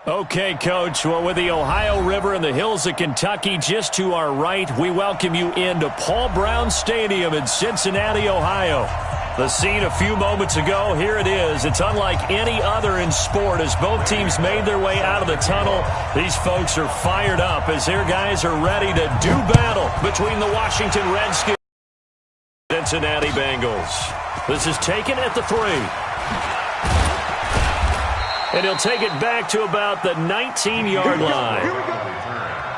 Okay, Coach. Well, with the Ohio River and the hills of Kentucky just to our right, we welcome you into Paul Brown Stadium in Cincinnati, Ohio. The scene a few moments ago, here it is. It's unlike any other in sport as both teams made their way out of the tunnel. These folks are fired up as their guys are ready to do battle between the Washington Redskins and Cincinnati Bengals. This is taken at the 3. And he'll take it back to about the 19-yard line. Here we go.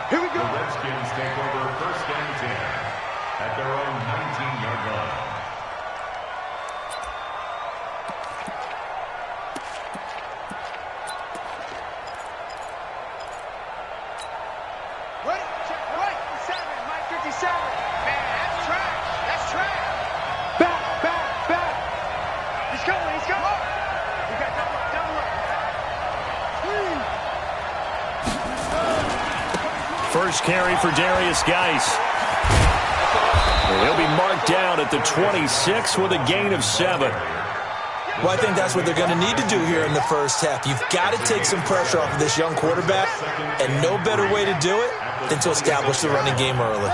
Here we go. The Redskins take over first and 10 at their own 19-yard line. Right, check right, 7, Mike 57. Man, that's trash. That's trash. Back. He's coming. We got double up. First carry for Darius Geis. And he'll be marked down at the 26 with a gain of 7. Well, I think that's what they're going to need to do here in the first half. You've got to take some pressure off of this young quarterback, and no better way to do it than to establish the running game early.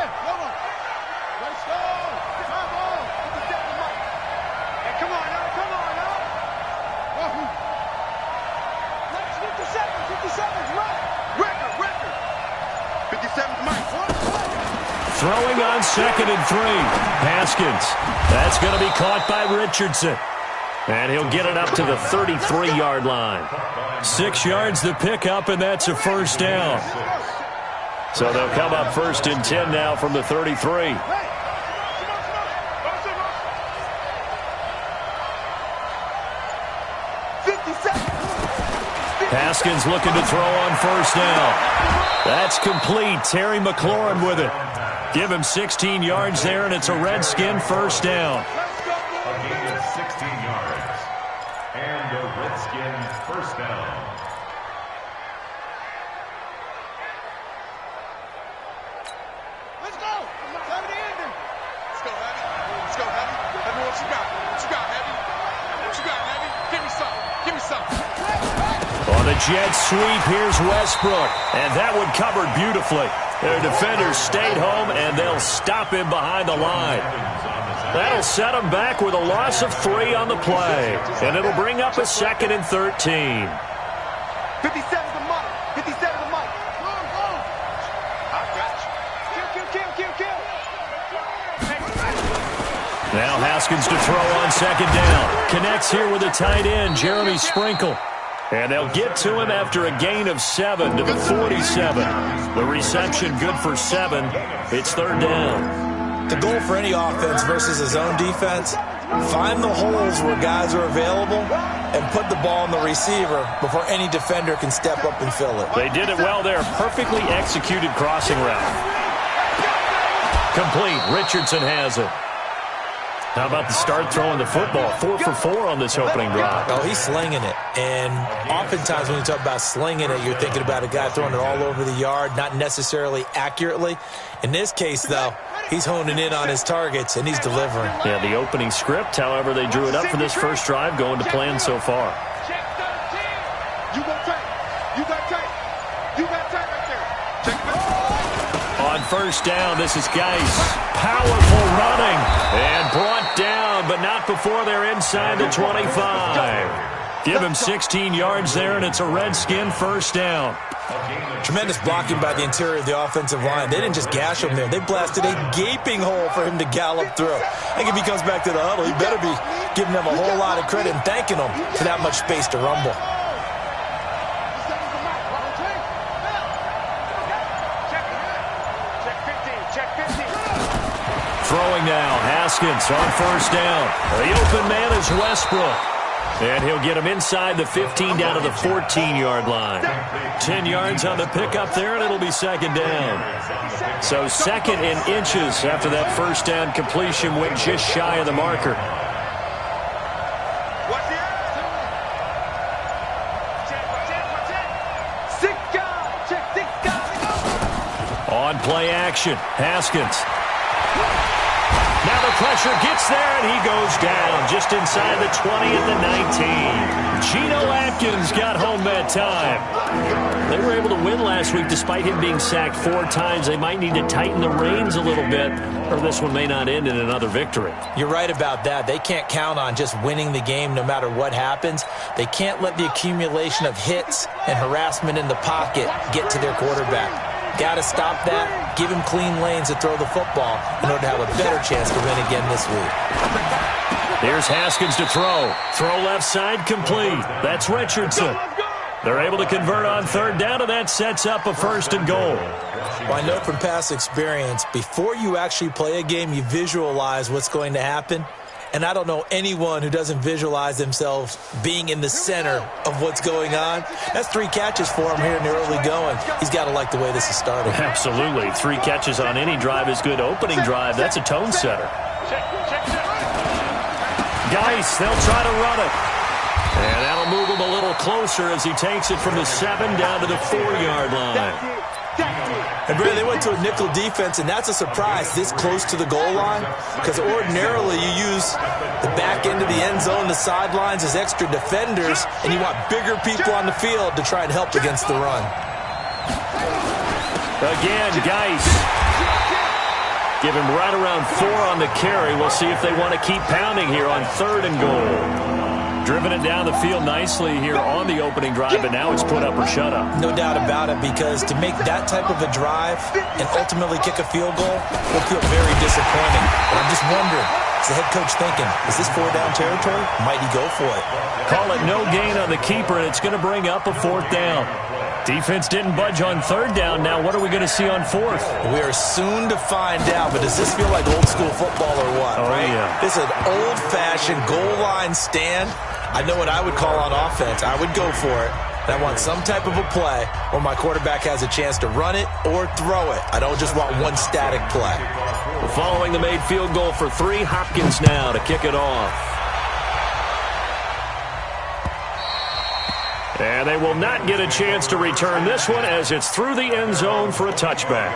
Throwing on 2nd and 3. Haskins. That's going to be caught by Richardson. And he'll get it up to the 33-yard line. 6 yards the pickup, and that's a first down. So they'll come up first and 10 now from the 33. Haskins looking to throw on first down. That's complete. Terry McLaurin with it. Give him 16 yards there, and it's a Redskin first down. A gain of 16 yards. And a Redskin first down. Let's go. Time to end it. Let's go, Heavy. Heavy, what you got? What you got, Heavy? Give me some. On the jet sweep, here's Westbrook. And that one covered beautifully. Their defenders stayed home, and they'll stop him behind the line. That'll set him back with a loss of 3 on the play. And it'll bring up a 2nd and 13. 57 to Mike. 57 to Mike. Go. I got you. Kill. Now Haskins to throw on 2nd down. Connects here with a tight end, Jeremy Sprinkle. And they'll get to him after a gain of 7 to the 47. The reception good for 7. It's 3rd down. The goal for any offense versus his own defense, find the holes where guys are available and put the ball on the receiver before any defender can step up and fill it. They did it well there. Perfectly executed crossing route. Complete. Richardson has it. How about the start throwing the football? 4 for 4 on this opening drive. Oh, he's slinging it. And oftentimes when you talk about slinging it, you're thinking about a guy throwing it all over the yard, not necessarily accurately. In this case, though, he's honing in on his targets, and he's delivering. Yeah, the opening script, however, they drew it up for this first drive, going to plan so far. You got tight right there. Check it. On first down, this is Geis. Powerful running. And brought down, but not before they're inside the 25. Give him 16 yards there, and it's a Redskin first down. Tremendous blocking by the interior of the offensive line. They didn't just gash him there. They blasted a gaping hole for him to gallop through. I think if he comes back to the huddle, he better be giving them a whole lot of credit and thanking them for that much space to rumble. Throwing now, Haskins on first down. The open man is Westbrook. And he'll get him inside the 15 down to the 14-yard line. 10 yards on the pickup there, and it'll be 2nd down. So 2nd and inches after that first down completion went just shy of the marker. On play action, Haskins. Now the pressure gets there, and he goes down just inside the 20 at the 19. Geno Atkins got home that time. They were able to win last week despite him being sacked 4 times. They might need to tighten the reins a little bit, or this one may not end in another victory. You're right about that. They can't count on just winning the game no matter what happens. They can't let the accumulation of hits and harassment in the pocket get to their quarterback. Got to stop that, give him clean lanes to throw the football in order to have a better chance to win again this week. Here's Haskins to throw. Throw left side complete. That's Richardson. They're able to convert on third down, and that sets up a 1st and goal. Well, I know from past experience, before you actually play a game, you visualize what's going to happen. And I don't know anyone who doesn't visualize themselves being in the center of what's going on. That's 3 catches for him here in the early going. He's got to like the way this is starting. Absolutely. 3 catches on any drive is good. Opening drive, that's a tone setter. Geis, they'll try to run it. And that'll move him a little closer as he takes it from the 7 down to the 4-yard line. And, Brandon, they went to a nickel defense, and that's a surprise this close to the goal line, because ordinarily you use the back end of the end zone, the sidelines as extra defenders, and you want bigger people on the field to try and help against the run. Again, Geis. Give him right around 4 on the carry. We'll see if they want to keep pounding here on 3rd and goal. Driven it down the field nicely here on the opening drive, but now it's put up or shut up. No doubt about it, because to make that type of a drive and ultimately kick a field goal will feel very disappointing. But I'm just wondering, is the head coach thinking, is this 4-down territory? Might he go for it? Call it no gain on the keeper, and it's going to bring up a 4th down. Defense didn't budge on 3rd down. Now what are we going to see on 4th? We are soon to find out, but does this feel like old school football or what? Oh, right? Yeah. This is an old-fashioned goal line stand. I know what I would call on offense. I would go for it. I want some type of a play where my quarterback has a chance to run it or throw it. I don't just want one static play. Following the made field goal for 3, Hopkins now to kick it off. And they will not get a chance to return this one as it's through the end zone for a touchback.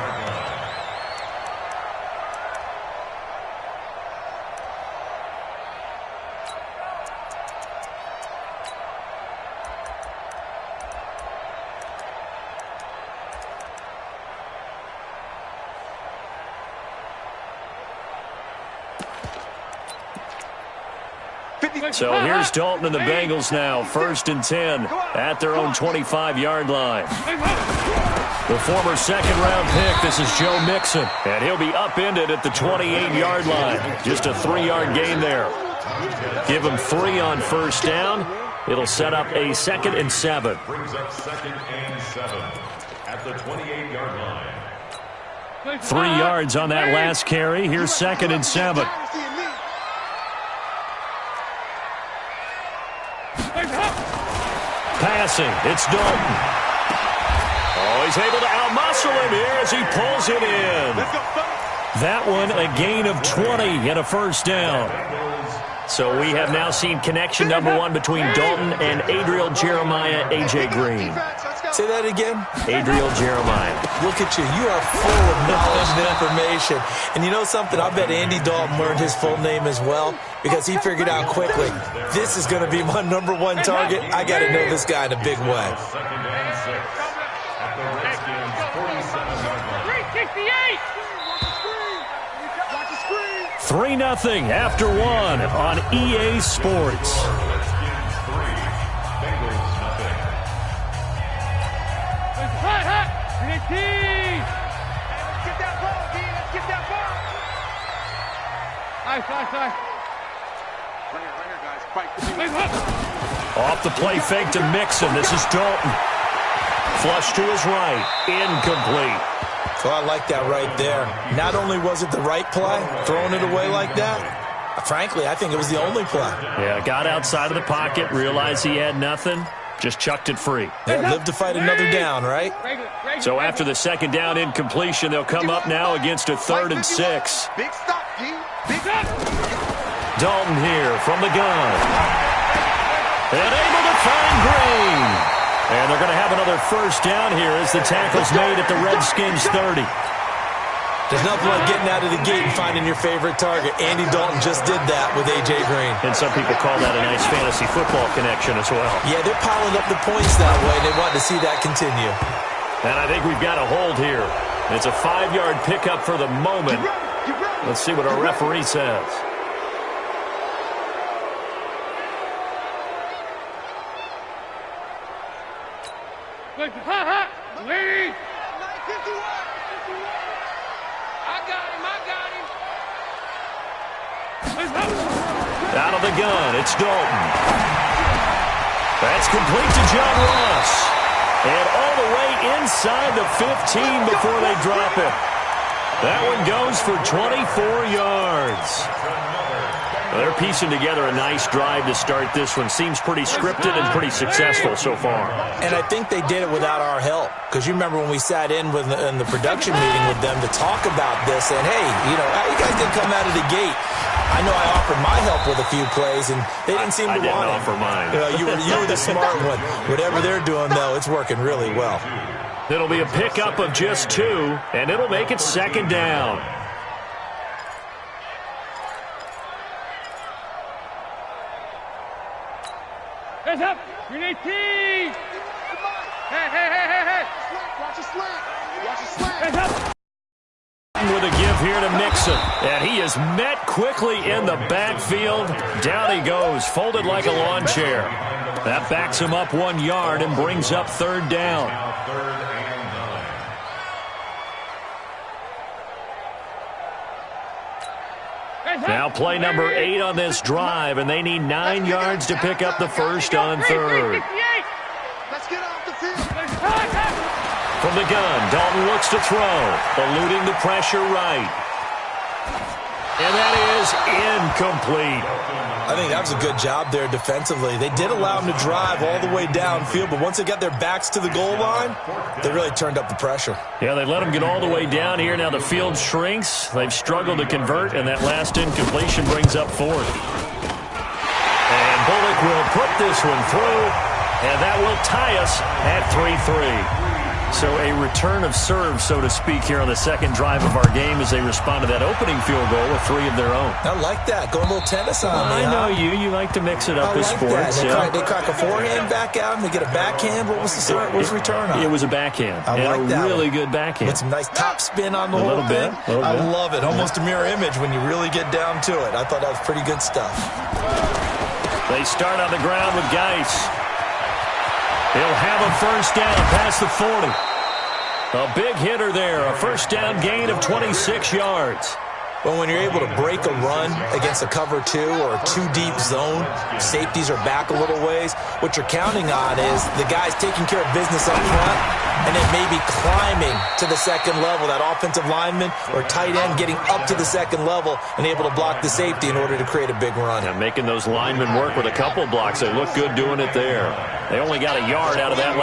So here's Dalton and the Bengals now, 1st and 10 at their own 25-yard line. The former 2nd-round pick, this is Joe Mixon, and he'll be upended at the 28-yard line. Just a 3-yard gain there. Give him 3 on 1st down. It'll set up a 2nd and 7. Brings up 2nd and 7 at the 28-yard line. 3 yards on that last carry. Here's 2nd and 7. Passing, it's Dalton. Oh, he's able to outmuscle him here as he pulls it in. That one, a gain of 20 and a 1st down. So we have now seen connection number 1 between Dalton and Adriel Jeremiah, A.J. Green. Say that again. Adriel Jeremiah. Look at you. You are full of knowledge and information. And you know something? I bet Andy Dalton learned his full name as well, because he figured out quickly, this is going to be my number 1 target. I got to know this guy in a big way. 2nd and 6 at the Redskins 47-yard line. 3-0 after 1 on EA Sports. Off the play fake to Mixon. This is Dalton. Flush to his right. Incomplete. So I like that right there. Not only was it the right play, throwing it away like that, frankly, I think it was the only play. Yeah, got outside of the pocket, realized he had nothing, just chucked it free. Yeah, live to fight another down, right? So after the 2nd down incompletion, they'll come up now against a 3rd and 6. Big stop, G. Big stop. Dalton here from the gun. And able to find Green. And they're going to have another 1st down here as the tackle's made at the Redskins 30. There's nothing like getting out of the gate and finding your favorite target. Andy Dalton just did that with A.J. Green. And some people call that a nice fantasy football connection as well. Yeah, they're piling up the points that way. They want to see that continue. And I think we've got a hold here. It's a 5-yard pickup for the moment. Let's see what our referee says. Lady! Out of the gun, it's Dalton. That's complete to John Ross. And all the way inside the 15 before they drop it. That one goes for 24 yards. Well, they're piecing together a nice drive to start this one. Seems pretty scripted and pretty successful so far. And I think they did it without our help. Because you remember when we sat in the production meeting with them to talk about this, and hey, you know, you guys didn't come out of the gate. I know I offered my help with a few plays, and they didn't seem to want it. I didn't offer mine. You were the smart one. Whatever they're doing, though, it's working really well. It'll be a pickup of just 2, and it'll make it second down. Hands up! We need T! Hey! Watch a slant! Watch a slant! Hands up! With a give here to Mixon. And he is met quickly in the backfield. Down he goes, folded like a lawn chair. That backs him up 1 yard and brings up third down. Now play number 8 on this drive, and they need 9 yards to pick up the first on third. Let's get off the field! From the gun, Dalton looks to throw, eluding the pressure right. And that is incomplete. I think that was a good job there defensively. They did allow them to drive all the way downfield, but once they got their backs to the goal line, they really turned up the pressure. Yeah, they let them get all the way down here. Now the field shrinks. They've struggled to convert, and that last incompletion brings up fourth. And Bullock will put this one through, and that will tie us at 3-3. So a return of serve, so to speak, here on the second drive of our game as they respond to that opening field goal with 3 of their own. I like that. Going a little tennis on me. I know you. You like to mix it up with sports. They crack a forehand back out and they get a backhand. What was the return on? It was a backhand. I like that. Really good backhand. With some nice top spin on the whole thing. I love it. Almost a mirror image when you really get down to it. I thought that was pretty good stuff. They start on the ground with Geis. He'll have a first down past the 40. A big hitter there, a first down gain of 26 yards. Well, when you're able to break a run against a cover 2 or a 2-deep zone, safeties are back a little ways. What you're counting on is the guys taking care of business up front and then maybe climbing to the second level, that offensive lineman or tight end getting up to the second level and able to block the safety in order to create a big run. Yeah, making those linemen work with a couple blocks. They look good doing it there. They only got a yard out of that last